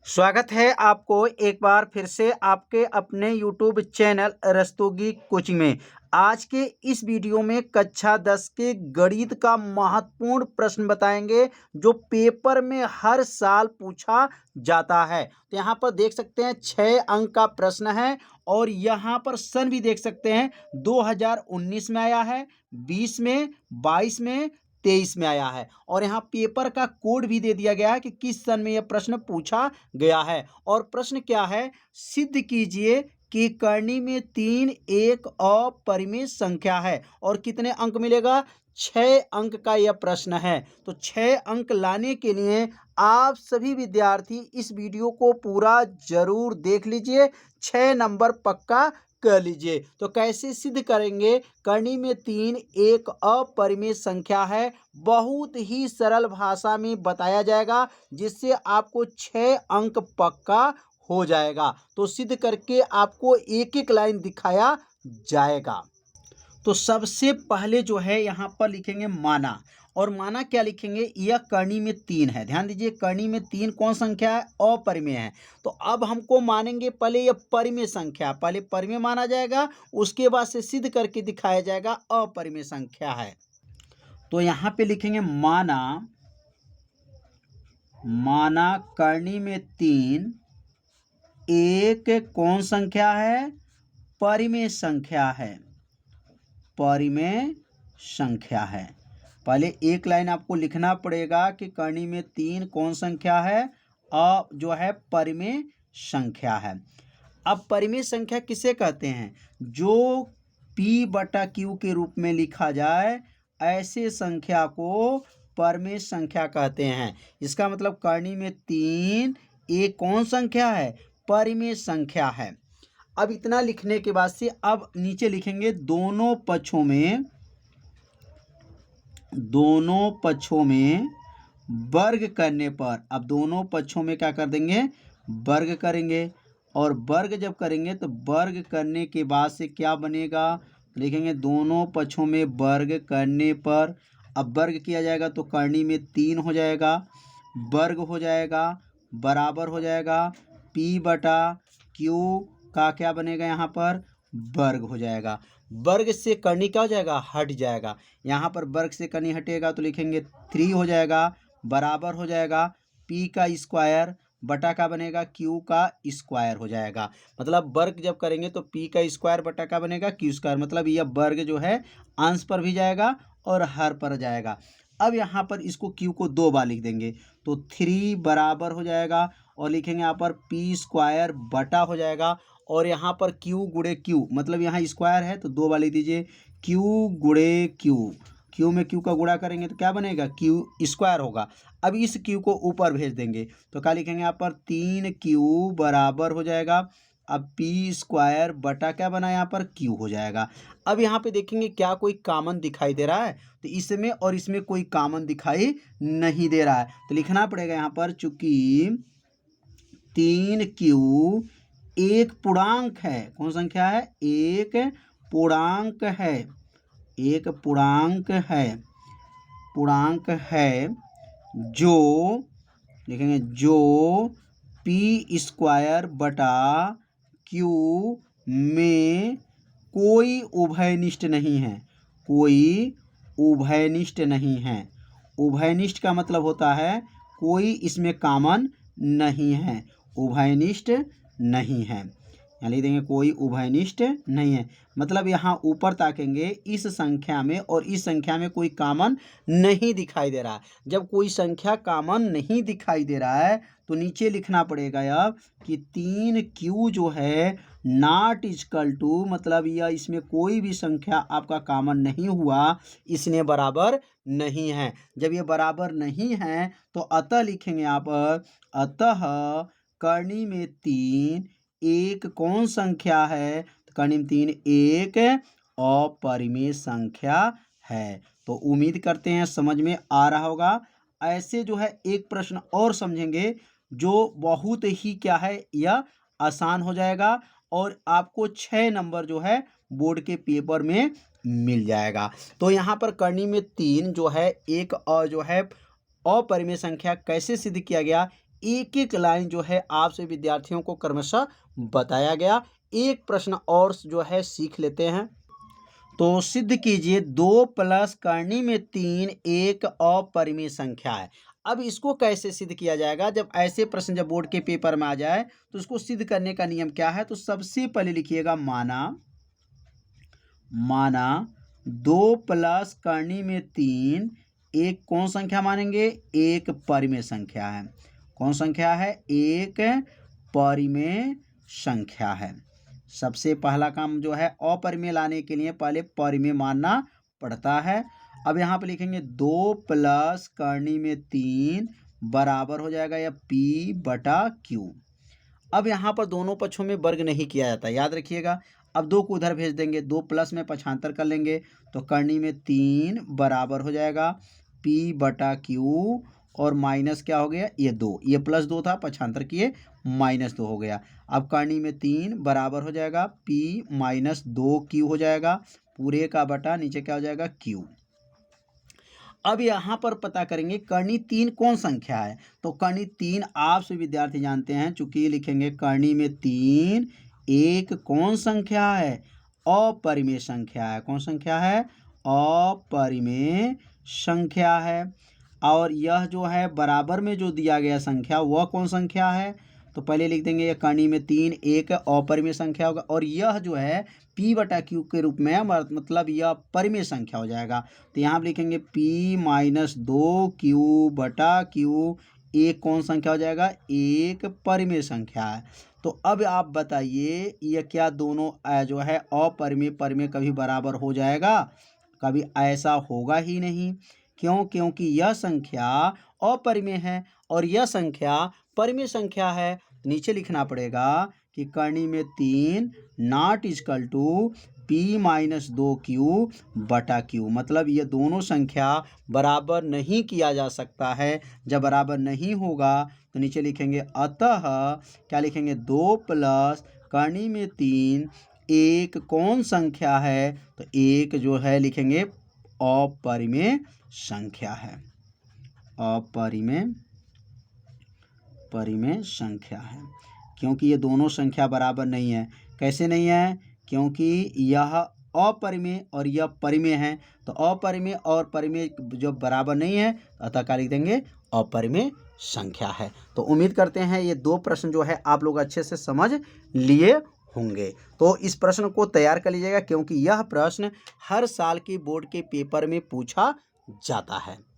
स्वागत है आपको एक बार फिर से आपके अपने यूट्यूब चैनल रस्तोगी कोचिंग में। आज के इस वीडियो में कक्षा 10 के गणित का महत्वपूर्ण प्रश्न बताएंगे जो पेपर में हर साल पूछा जाता है। तो यहाँ पर देख सकते हैं 6 अंक का प्रश्न है और यहाँ पर सन भी देख सकते हैं 2019 में आया है, 20 में, 22 में, 23 में आया है और यहाँ पेपर का कोड भी दे दिया गया है कि किस सन में यह प्रश्न पूछा गया है। और प्रश्न क्या है, सिद्ध कीजिए कि करनी में 3 एक अपरिमेय संख्या है और कितने अंक मिलेगा, 6 अंक का यह प्रश्न है। तो 6 अंक लाने के लिए आप सभी विद्यार्थी इस वीडियो को पूरा जरूर देख लीजिए, 6 नंबर पक्का कर लीजिए। तो कैसे सिद्ध करेंगे, करनी में 3 एक अपरिमेय संख्या है, बहुत ही सरल भाषा में बताया जाएगा जिससे आपको 6 अंक पक्का हो जाएगा। तो सिद्ध करके आपको एक एक लाइन दिखाया जाएगा। तो सबसे पहले जो है यहाँ पर लिखेंगे माना, और माना क्या लिखेंगे, यह करनी में 3 है। ध्यान दीजिए, करनी में 3 कौन संख्या है, अपरिमेय है। तो अब हमको मानेंगे पहले यह परिमेय संख्या, पहले परिमेय माना जाएगा, उसके बाद से सिद्ध करके दिखाया जाएगा अपरिमेय संख्या है। तो यहाँ पे लिखेंगे माना, माना करनी में 3 एक कौन संख्या है, परिमेय संख्या है, परिमेय संख्या है। पहले एक लाइन आपको लिखना पड़ेगा कि करनी में 3 कौन संख्या है, जो है परिमेय संख्या है। अब परिमेय संख्या किसे कहते हैं, जो P/Q के रूप में लिखा जाए ऐसे संख्या को परिमेय संख्या कहते हैं। इसका मतलब करनी में 3 एक कौन संख्या है, परिमेय संख्या है। अब इतना लिखने के बाद से अब नीचे लिखेंगे दोनों पक्षों में वर्ग करने पर। अब दोनों पक्षों में क्या कर देंगे, वर्ग करेंगे, और वर्ग जब करेंगे तो वर्ग करने के बाद से क्या बनेगा, लिखेंगे दोनों पक्षों में वर्ग करने पर। अब वर्ग किया जाएगा तो करनी में 3 हो जाएगा, वर्ग हो जाएगा, बराबर हो जाएगा P/Q का क्या बनेगा, यहाँ पर वर्ग हो जाएगा। वर्ग से करनी क्या हो जाएगा, हट जाएगा। यहाँ पर वर्ग से करनी हटेगा तो लिखेंगे 3 हो जाएगा, बराबर हो जाएगा P का स्क्वायर बटा का बनेगा Q का स्क्वायर हो जाएगा। मतलब वर्ग जब करेंगे तो P का स्क्वायर बटा का बनेगा Q स्क्वायर। मतलब यह वर्ग जो है अंश पर भी जाएगा और हर पर जाएगा। अब यहाँ पर इसको Q को 2 बार लिख देंगे तो 3 बराबर हो जाएगा, और लिखेंगे यहाँ पर P स्क्वायर बटा हो जाएगा, और यहाँ पर Q गुणे Q, मतलब यहाँ स्क्वायर है तो 2 बार लिख दीजिए, Q गुणे Q, Q में Q का गुणा करेंगे तो क्या बनेगा, Q स्क्वायर होगा। अब इस Q को ऊपर भेज देंगे तो क्या लिखेंगे, यहाँ पर 3Q बराबर हो जाएगा, अब P स्क्वायर बटा क्या बना, यहाँ पर Q हो जाएगा। अब यहाँ पे देखेंगे क्या कोई कॉमन दिखाई दे रहा है, तो इसमें और इसमें कोई कॉमन दिखाई नहीं दे रहा है, तो लिखना पड़ेगा यहाँ पर चूंकि 3Q एक पूर्णांक है, कौन संख्या है, एक पूर्णांक है, एक पूर्णांक है, पूर्णांक है जो, लिखेंगे जो P स्क्वायर बटा Q में कोई उभयनिष्ठ नहीं है, कोई उभयनिष्ठ नहीं है। उभयनिष्ठ का मतलब होता है कोई इसमें कॉमन नहीं है, उभयनिष्ठ नहीं है। यहाँ लिख देंगे कोई उभयनिष्ठ नहीं है, मतलब यहाँ ऊपर ताकेंगे इस संख्या में और इस संख्या में कोई कॉमन नहीं दिखाई दे रहा है। जब कोई संख्या कॉमन नहीं दिखाई दे रहा है तो नीचे लिखना पड़ेगा अब कि 3Q जो है नॉट इक्वल टू, मतलब यह इसमें कोई भी संख्या आपका कॉमन नहीं हुआ, इसने बराबर नहीं है। जब ये बराबर नहीं है तो अतः लिखेंगे यहाँ पर, अतः करनी में 3 एक कौन संख्या है, तो करनी में 3 एक अपरिमेय संख्या है। तो उम्मीद करते हैं समझ में आ रहा होगा। ऐसे जो है एक प्रश्न और समझेंगे जो बहुत ही क्या है, यह आसान हो जाएगा और आपको 6 नंबर जो है बोर्ड के पेपर में मिल जाएगा। तो यहाँ पर करनी में 3 जो है एक जो है अपरिमेय संख्या कैसे सिद्ध किया गया, एक एक लाइन जो है आपसे विद्यार्थियों को क्रमशः बताया गया। एक प्रश्न और जो है सीख लेते हैं। तो सिद्ध कीजिए 2 प्लस करनी में 3 एक अपरिमेय संख्या है। अब इसको कैसे सिद्ध किया जाएगा? जब ऐसे प्रश्न जब बोर्ड के पेपर में आ जाए तो इसको सिद्ध करने का नियम क्या है? तो सबसे पहले लिखिएगा माना 2 प्लस करनी में 3 एक कौन संख्या मानेंगे? एक परिमेय संख्या है। कौन संख्या है? एक परिमेय संख्या है। सबसे पहला काम जो है अपरिमेय लाने के लिए पहले परिमेय मानना पड़ता है। अब यहाँ पे लिखेंगे 2 प्लस करनी में 3 बराबर हो जाएगा या P/Q। अब यहाँ पर दोनों पक्षों में वर्ग नहीं किया जाता, याद रखिएगा। अब 2 को उधर भेज देंगे, 2 प्लस में पक्षांतर कर लेंगे तो करनी में 3 बराबर हो जाएगा P/Q और माइनस क्या हो गया? ये 2, ये +2 था, पक्षांतर किए -2 हो गया। अब करनी में 3 बराबर हो जाएगा P-2Q हो जाएगा, पूरे का बटा नीचे क्या हो जाएगा? Q। अब यहाँ पर पता करेंगे करनी 3 कौन संख्या है। तो करनी 3 आप से विद्यार्थी जानते हैं, चूंकि लिखेंगे करनी में 3 एक कौन संख्या है? अपरिमेय संख्या है। कौन संख्या है? अपरिमेय संख्या है। और यह जो है बराबर में जो दिया गया संख्या वह कौन संख्या है? तो पहले लिख देंगे ये करनी में 3 एक अपरिमेय संख्या होगा और यह जो है P/Q के रूप में मतलब यह परिमेय संख्या हो जाएगा। तो यहाँ पर लिखेंगे P-2Q/Q एक कौन संख्या हो जाएगा? एक परिमेय संख्या है। तो अब आप बताइए यह क्या दोनों जो है अपरिमेय परिमेय कभी बराबर हो जाएगा? कभी ऐसा होगा ही नहीं। क्यों? क्योंकि यह संख्या अपरिमेय है और यह संख्या परिमेय संख्या है। नीचे लिखना पड़ेगा कि करनी में 3 नॉट इक्वल टू P-2Q/Q, मतलब ये दोनों संख्या बराबर नहीं किया जा सकता है। जब बराबर नहीं होगा तो नीचे लिखेंगे अतः क्या लिखेंगे? 2 प्लस करनी में 3 एक कौन संख्या है? तो एक जो है लिखेंगे अपरिमेय संख्या है। परिमेय संख्या है, क्योंकि ये दोनों संख्या बराबर नहीं है। कैसे नहीं है? क्योंकि यह अपरिमेय और यह परिमेय है। तो अपरिमेय और परिमेय जो बराबर नहीं है अतः क्या लिख देंगे? अपरिमेय संख्या है। तो उम्मीद करते हैं ये 2 प्रश्न जो है आप लोग अच्छे से समझ लिए होंगे। तो इस प्रश्न को तैयार कर लीजिएगा, क्योंकि यह प्रश्न हर साल के बोर्ड के पेपर में पूछा जाता है।